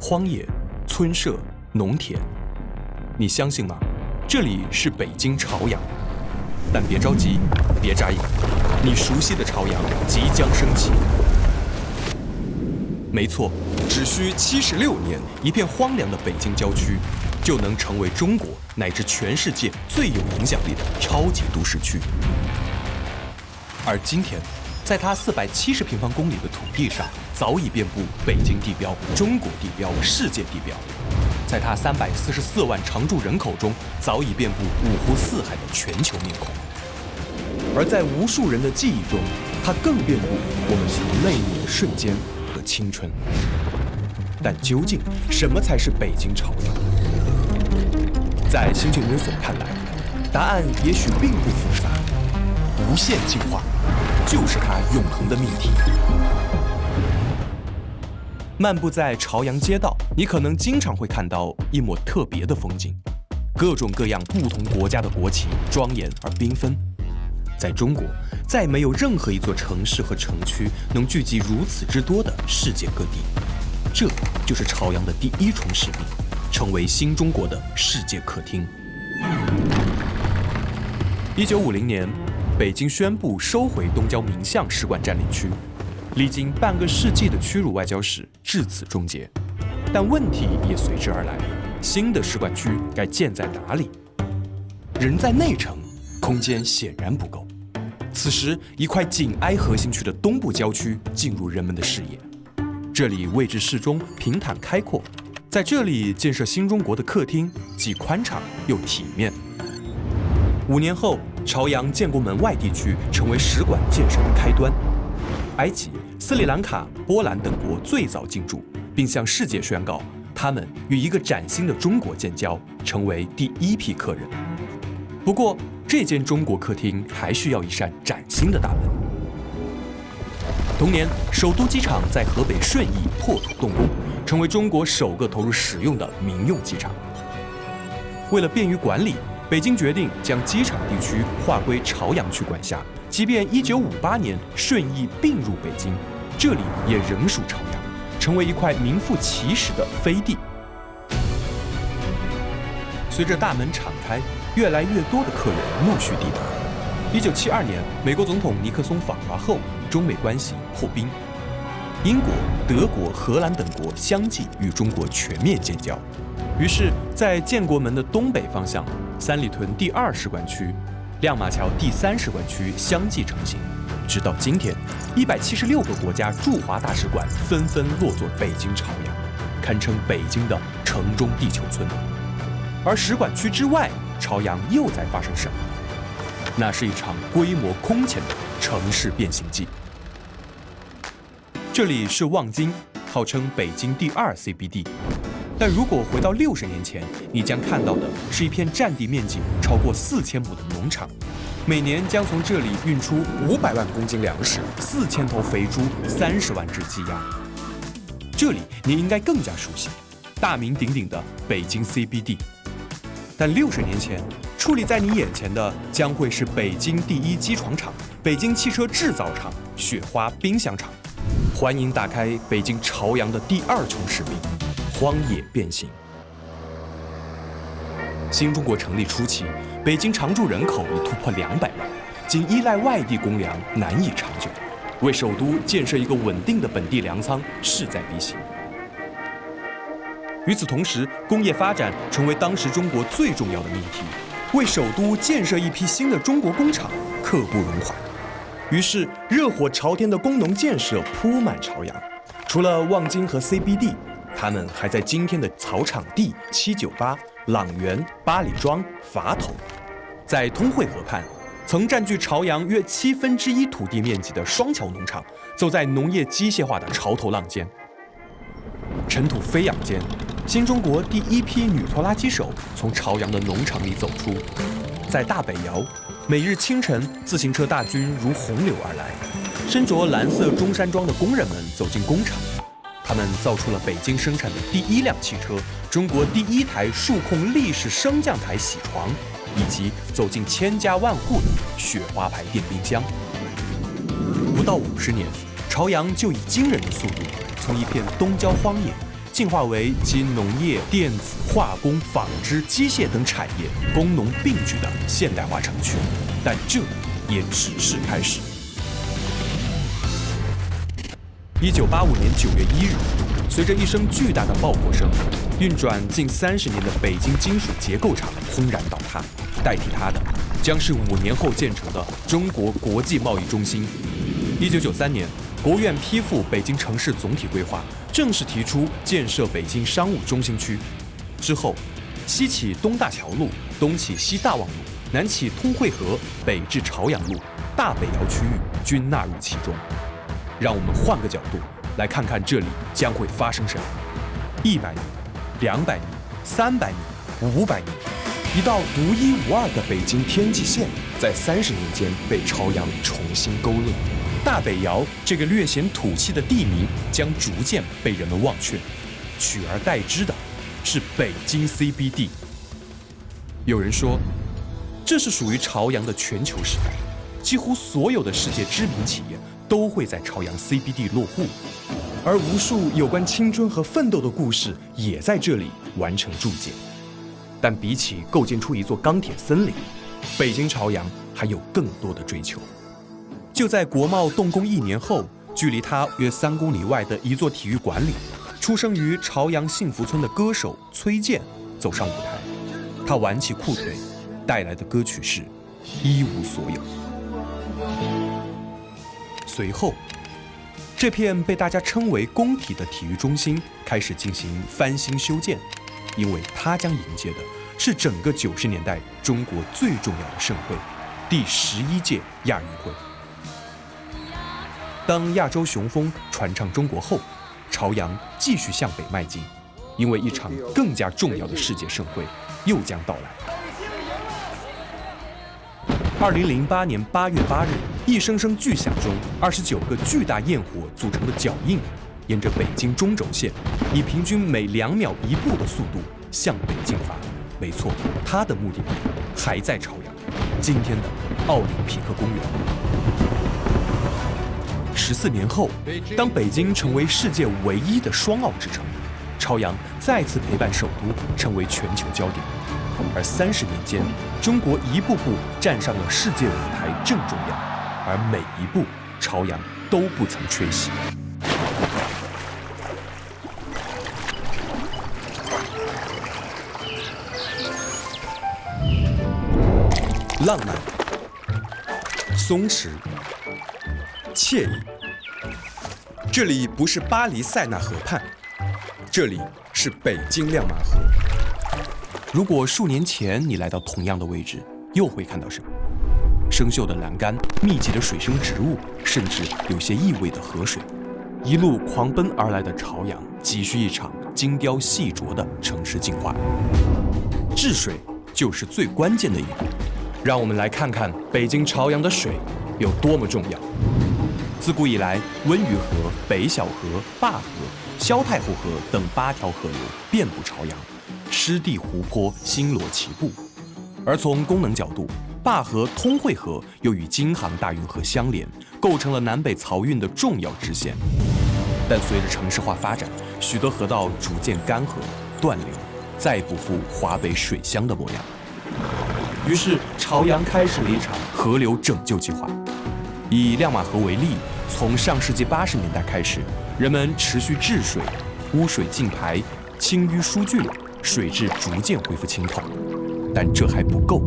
荒野、村舍、农田。你相信吗？这里是北京朝阳。但别着急，别眨眼，你熟悉的朝阳即将升起。没错，只需76年，一片荒凉的北京郊区就能成为中国乃至全世界最有影响力的超级都市区。而今天，在它470平方公里的土地上，早已遍布北京地标、中国地标、世界地标；在它344万常住人口中，早已遍布五湖四海的全球面孔。而在无数人的记忆中，它更遍布我们曾泪目的瞬间和青春。但究竟什么才是北京朝阳？在新晋 Wilson 看来，答案也许并不复杂，无限进化就是它永恒的命题。漫步在朝阳街道，你可能经常会看到一抹特别的风景，各种各样不同国家的国旗，庄严而缤纷。在中国，再没有任何一座城市和城区能聚集如此之多的世界各地。这就是朝阳的第一重使命，成为新中国的世界客厅。1950年，北京宣布收回东郊民巷使馆占领区，历经半个世纪的屈辱外交史至此终结。但问题也随之而来，新的使馆区该建在哪里？人在内城，空间显然不够。此时，一块紧挨核心区的东部郊区进入人们的视野。这里位置适中，平坦开阔，在这里建设新中国的客厅，既宽敞又体面。5年后，朝阳建国门外地区成为使馆建设的开端。埃及、斯里兰卡、波兰等国最早进驻，并向世界宣告，他们与一个崭新的中国建交，成为第一批客人。不过，这间中国客厅还需要一扇崭新的大门。同年，首都机场在河北顺义破土动工，成为中国首个投入使用的民用机场。为了便于管理，北京决定将机场地区划归朝阳区管辖。即便1958年顺义并入北京，这里也仍属朝阳，成为一块名副其实的飞地。随着大门敞开，越来越多的客人陆续抵达。1972年，美国总统尼克松访华后，中美关系破冰，英国、德国、荷兰等国相继与中国全面建交。于是，在建国门的东北方向，三里屯第2使馆区、亮马桥第3使馆区相继成型。直到今天，176个国家驻华大使馆纷纷落座北京朝阳，堪称北京的城中地球村。而使馆区之外，朝阳又在发生什么？那是一场规模空前的城市变形记。这里是望京，号称北京第2 CBD。但如果回到60年前，你将看到的是一片占地面积超过4000亩的农场，每年将从这里运出500万公斤粮食、4000头肥猪、30万只鸡鸭。这里你应该更加熟悉，大名鼎鼎的北京 CBD。但60年前，矗立在你眼前的将会是北京第1机床厂、北京汽车制造厂、雪花冰箱厂。欢迎打开北京朝阳的第2重使命——荒野变形。新中国成立初期，北京常住人口已突破200万，仅依赖外地公粮难以长久，为首都建设一个稳定的本地粮仓势在必行。与此同时，工业发展成为当时中国最重要的命题，为首都建设一批新的中国工厂刻不容缓。于是，热火朝天的工农建设铺满朝阳。除了望京和 CBD， 他们还在今天的草场地、798、朗园、八里庄、垡头。在通惠河畔，曾占据朝阳约1/7土地面积的双桥农场，走在农业机械化的潮头浪尖。尘土飞扬间，新中国第1批女拖拉机手从朝阳的农场里走出。在大北窑，每日清晨，自行车大军如洪流而来，身着蓝色中山装的工人们走进工厂，他们造出了北京生产的第1辆汽车，中国第1台数控立式升降台铣床，以及走进千家万户的雪花牌电冰箱。不到50年，朝阳就以惊人的速度，从一片东郊荒野进化为集农业、电子、化工、纺织、机械等产业工农并举的现代化城区，但这也只是开始。1985年9月1日，随着一声巨大的爆破声，运转近30年的北京金属结构厂轰然倒塌，代替它的将是5年后建成的中国国际贸易中心。1993年，国务院批复北京城市总体规划，正式提出建设北京商务中心区。之后，西起东大桥路，东起西大望路，南起通惠河，北至朝阳路、大北窑区域均纳入其中。让我们换个角度来看看这里将会发生什么。100米、200米、300米、500米，一道独一无二的北京天际线，在30年间被朝阳重新勾勒。大北窑这个略显土气的地名将逐渐被人们忘却，取而代之的是北京 CBD。有人说，这是属于朝阳的全球时代，几乎所有的世界知名企业都会在朝阳 CBD 落户，而无数有关青春和奋斗的故事也在这里完成铸建。但比起构建出一座钢铁森林，北京朝阳还有更多的追求。就在国贸动工1年后，距离它约3公里外的一座体育馆里，出生于朝阳幸福村的歌手崔健走上舞台。他挽起裤腿，带来的歌曲是《一无所有》。随后，这片被大家称为工体的体育中心开始进行翻新修建，因为它将迎接的是整个90年代中国最重要的盛会——第11届亚运会。当亚洲雄风传唱中国后，朝阳继续向北迈进，因为一场更加重要的世界盛会又将到来。2008年8月8日，一声声巨响中，29个巨大焰火组成的脚印，沿着北京中轴线，以平均每2秒1步的速度向北进发。没错，它的目的地还在朝阳，今天的奥林匹克公园。14年后，当北京成为世界唯一的双奥之城，朝阳再次陪伴首都成为全球焦点。而30年间，中国一步步站上了世界舞台正中央，而每一步朝阳都不曾缺席。浪漫、松弛、惬意，这里不是巴黎塞纳河畔，这里是北京亮马河。如果数年前你来到同样的位置，又会看到什么？生锈的栏杆、密集的水生植物，甚至有些异味的河水。一路狂奔而来的朝阳，急需一场精雕细琢的城市净化。治水就是最关键的一步。让我们来看看北京朝阳的水有多么重要。自古以来，温榆河、北小河、灞河、萧太后河等8条河流遍布朝阳，湿地湖泊星罗棋布。而从功能角度，灞河、通惠河又与京杭大运河相连，构成了南北漕运的重要支线。但随着城市化发展，许多河道逐渐干涸断流，再不复华北水乡的模样。于是，朝阳开始了一场河流拯救计划。以亮马河为例，从上世纪80年代开始，人们持续治水，污水净排，清淤疏浚，水质逐渐恢复清透。但这还不够。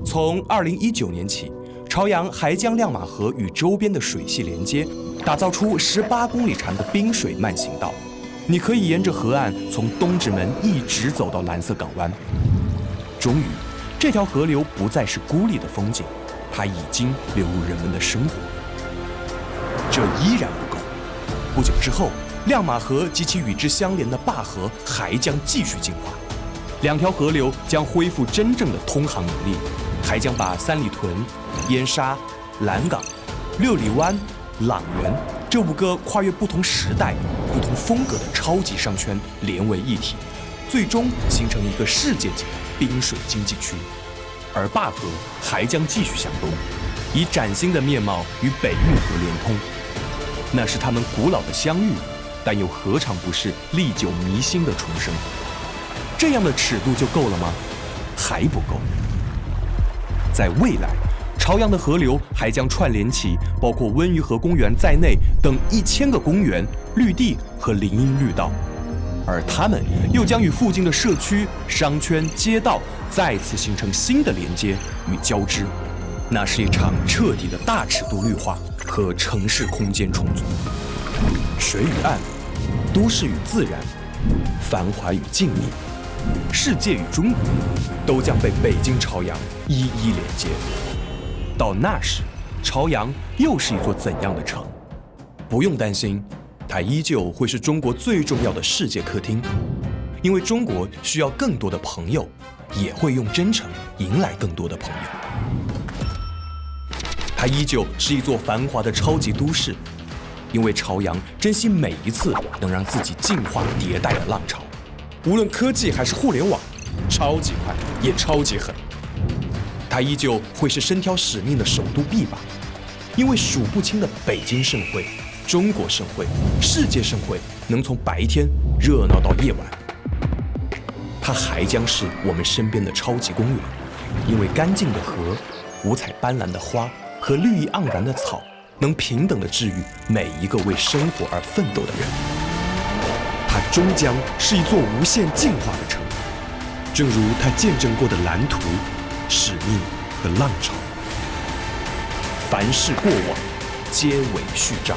从2019年起，朝阳还将亮马河与周边的水系连接，打造出18公里长的滨水慢行道。你可以沿着河岸从东直门一直走到蓝色港湾。终于，这条河流不再是孤立的风景，它已经流入人们的生活。这依然不够。不久之后，亮马河及其与之相连的灞河还将继续进化。2条河流将恢复真正的通航能力，还将把三里屯、燕莎、蓝港、六里湾、朗园这5个跨越不同时代、不同风格的超级商圈连为一体，最终形成一个世界级的滨水经济区。而灞河还将继续向东，以崭新的面貌与北运河连通。那是他们古老的相遇，但又何尝不是历久弥新的重生？这样的尺度就够了吗？还不够。在未来，朝阳的河流还将串联起包括温榆河公园在内等1000个公园、绿地和林荫绿道，而它们又将与附近的社区、商圈、街道再次形成新的连接与交织。那是一场彻底的大尺度绿化和城市空间重组。水与岸，都市与自然，繁华与静谧，世界与中国，都将被北京朝阳一一连接。到那时，朝阳又是一座怎样的城？不用担心，它依旧会是中国最重要的世界客厅，因为中国需要更多的朋友，也会用真诚迎来更多的朋友。它依旧是一座繁华的超级都市，因为朝阳珍惜每一次能让自己进化迭代的浪潮，无论科技还是互联网，超级快也超级狠。它依旧会是身挑使命的首都臂膀，因为数不清的北京盛会、中国盛会、世界盛会能从白天热闹到夜晚。它还将是我们身边的超级公园，因为干净的河、五彩斑斓的花和绿意盎然的草，能平等地治愈每一个为生活而奋斗的人。它终将是一座无限进化的城，正如它见证过的蓝图、使命和浪潮。凡事过往，皆为序章。